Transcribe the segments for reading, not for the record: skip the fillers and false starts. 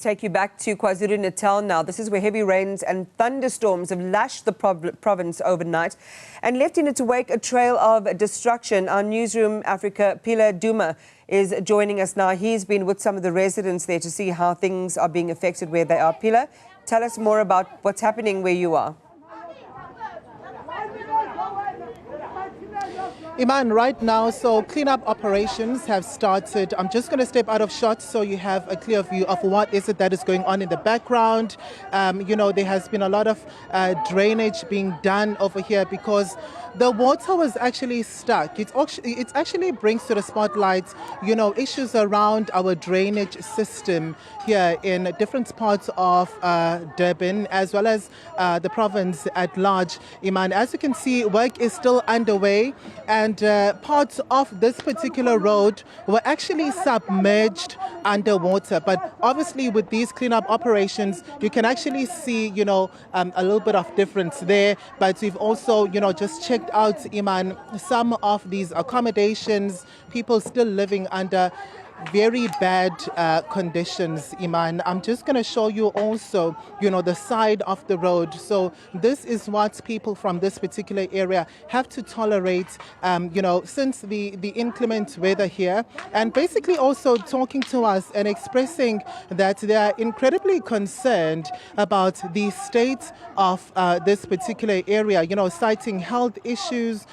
Take you back to KwaZulu-Natal now. This is where heavy rains and thunderstorms have lashed the province overnight and left in its wake a trail of destruction. Our Newzroom Afrika Phila Duma is joining us now. He's been with some of the residents there to see how things are being affected where they are. Phila, tell us more about what's happening where you are. Iman, right now, so cleanup operations have started. I'm just going to step out of shot so you have a clear view of what is it that is going on in the background. There has been a lot of drainage being done over here because the water was actually stuck. It actually brings to the spotlight, issues around our drainage system here in different parts of Durban, as well as the province at large. Iman, as you can see, work is still underway, and parts of this particular road were actually submerged underwater. But obviously, with these cleanup operations, you can actually see, a little bit of difference there. But we've also, just checked out, Iman, some of these accommodations, people still living under very bad conditions, Iman. I'm just going to show you also, the side of the road. So this is what people from this particular area have to tolerate, since the inclement weather here, and basically also talking to us and expressing that they are incredibly concerned about the state of this particular area, citing health issues.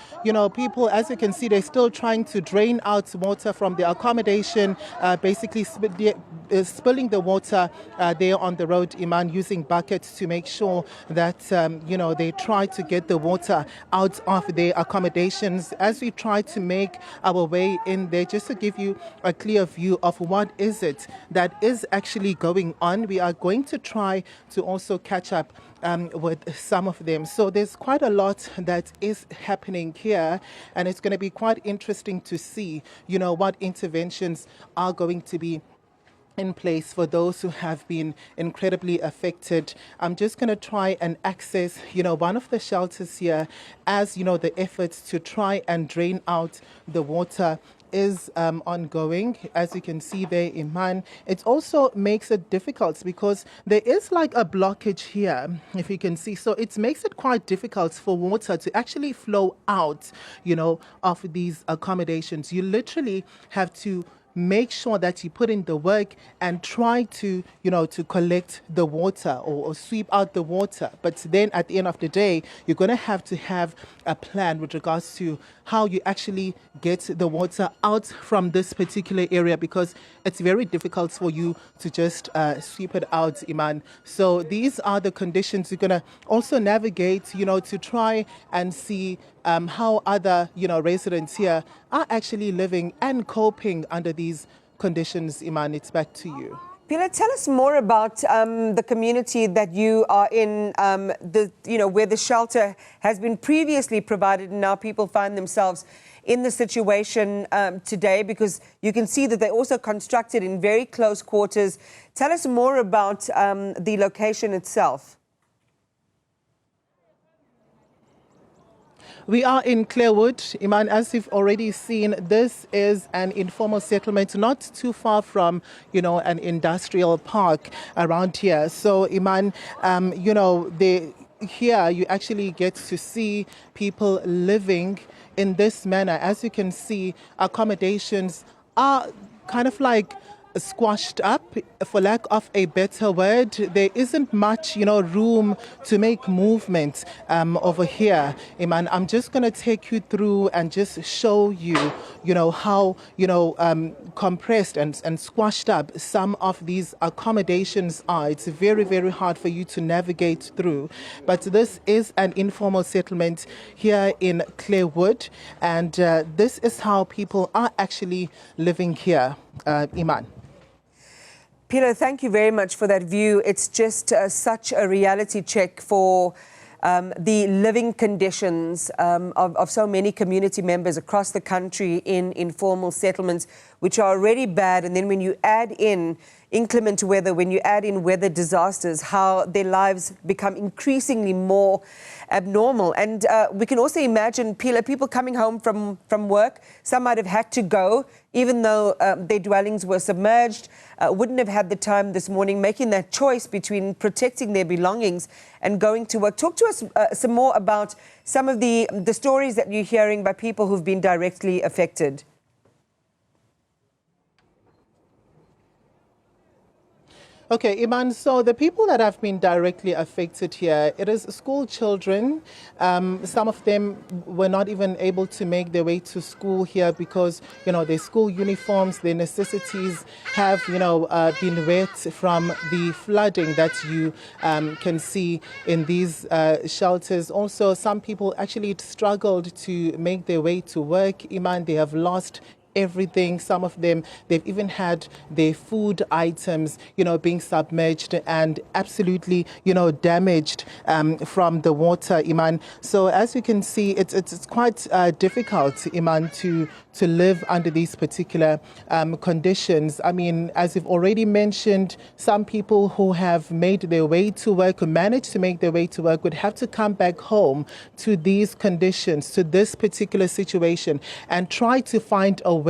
People, as you can see, they're still trying to drain out water from the accommodation, basically spilling the water there on the road, Iman, using buckets to make sure that, they try to get the water out of their accommodations. As we try to make our way in there, just to give you a clear view of what is it that is actually going on, we are going to try to also catch up with some of them. So there's quite a lot that is happening here, and it's going to be quite interesting to see, what interventions are going to be in place for those who have been incredibly affected. I'm just going to try and access, one of the shelters here, as, the efforts to try and drain out the water is ongoing. As you can see there, Iman, it also makes it difficult because there is like a blockage here, if you can see. So it makes it quite difficult for water to actually flow out, of these accommodations. You literally have to make sure that you put in the work and try to, to collect the water or sweep out the water. But then at the end of the day, you're going to have a plan with regards to how you actually get the water out from this particular area, because it's very difficult for you to just sweep it out, Iman. So these are the conditions you're going to also navigate, to try and see how other, residents here are actually living and coping under these conditions. Iman, it's back to you. Phila, tell us more about the community that you are in, where the shelter has been previously provided, and now people find themselves in the situation today, because you can see that they're also constructed in very close quarters. Tell us more about the location itself. We are in Clearwood, Iman. As you've already seen, this is an informal settlement not too far from, an industrial park around here. So, Iman, here you actually get to see people living in this manner. As you can see, accommodations are kind of like squashed up, for lack of a better word. There isn't much, room to make movement over here, Iman. I'm just going to take you through and just show you, how, compressed and squashed up some of these accommodations are. It's very, very hard for you to navigate through. But this is an informal settlement here in Clearwood, and this is how people are actually living here, Iman. Phila, thank you very much for that view. It's just such a reality check for the living conditions of so many community members across the country in informal settlements, which are already bad. And then when you add in, inclement weather, when you add in weather disasters, how their lives become increasingly more abnormal. And we can also imagine, Phila, people coming home from work. Some might have had to go, even though their dwellings were submerged, wouldn't have had the time this morning, making that choice between protecting their belongings and going to work. Talk to us some more about some of the stories that you're hearing by people who've been directly affected. Okay, Iman, so the people that have been directly affected here, it is school children. Some of them were not even able to make their way to school here because, their school uniforms, their necessities have, been wet from the flooding that you can see in these shelters. Also, some people actually struggled to make their way to work. Iman, they have lost everything. Some of them, they've even had their food items, being submerged and absolutely, damaged from the water, Iman. So as you can see, it's quite difficult, Iman, to live under these particular conditions. I mean, as you've already mentioned, some people who have made their way to work, who managed to make their way to work, would have to come back home to these conditions, to this particular situation, and try to find a way,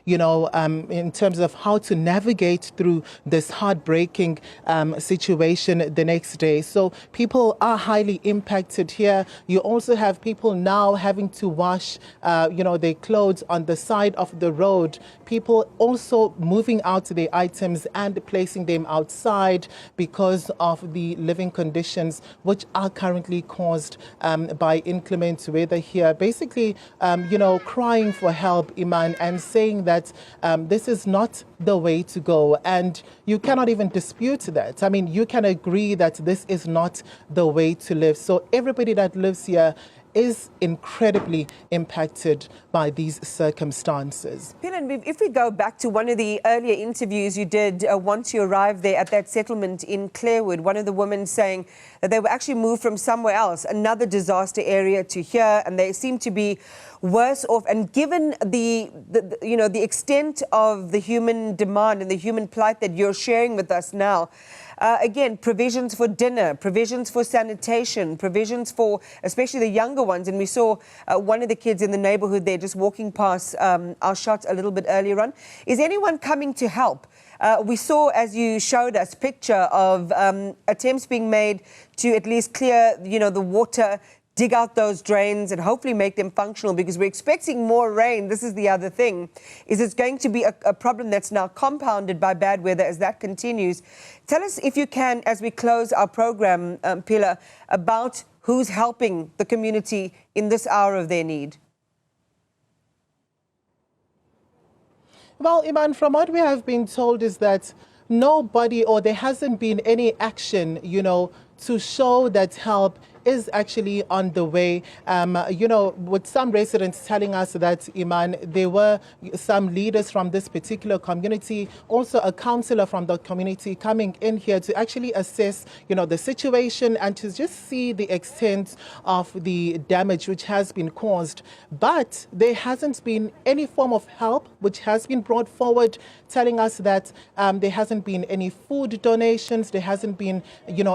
in terms of how to navigate through this heartbreaking situation the next day. So people are highly impacted here. You also have people now having to wash, their clothes on the side of the road. People also moving out their items and placing them outside because of the living conditions which are currently caused by inclement weather here. Basically, crying for help, Iman, and saying that this is not the way to go. And you cannot even dispute that. I mean, you can agree that this is not the way to live. So everybody that lives here is incredibly impacted by these circumstances. Phila, if we go back to one of the earlier interviews you did once you arrived there at that settlement in Clearwood, one of the women saying that they were actually moved from somewhere else, another disaster area, to here, and they seem to be worse off. And given the extent of the human demand and the human plight that you're sharing with us now, again, provisions for dinner, provisions for sanitation, provisions for especially the younger ones. And we saw one of the kids in the neighborhood there just walking past our shot a little bit earlier on. Is anyone coming to help? We saw, as you showed us, picture of attempts being made to at least clear, the water, dig out those drains and hopefully make them functional, because we're expecting more rain. This is the other thing, is it's going to be a problem that's now compounded by bad weather as that continues. Tell us, if you can, as we close our program, Phila, about who's helping the community in this hour of their need. Well, Iman, from what we have been told is that nobody, or there hasn't been any action, to show that help is actually on the way. With some residents telling us that, Iman, there were some leaders from this particular community, also a councillor from the community coming in here to actually assess, the situation and to just see the extent of the damage which has been caused. But there hasn't been any form of help which has been brought forward, telling us that there hasn't been any food donations, there hasn't been,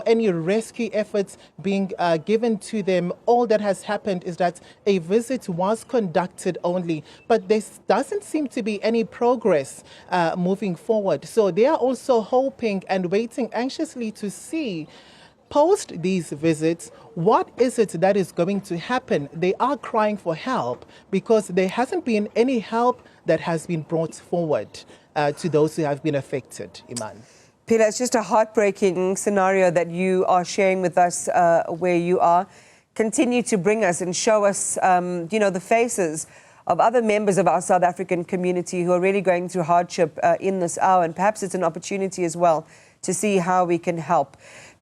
any rescue efforts being given to them. All that has happened is that a visit was conducted only, but there doesn't seem to be any progress moving forward. So they are also hoping and waiting anxiously to see, post these visits, what is it that is going to happen. They are crying for help because there hasn't been any help that has been brought forward to those who have been affected, Iman. Phila, it's just a heartbreaking scenario that you are sharing with us where you are. Continue to bring us and show us, the faces of other members of our South African community who are really going through hardship in this hour. And perhaps it's an opportunity as well to see how we can help.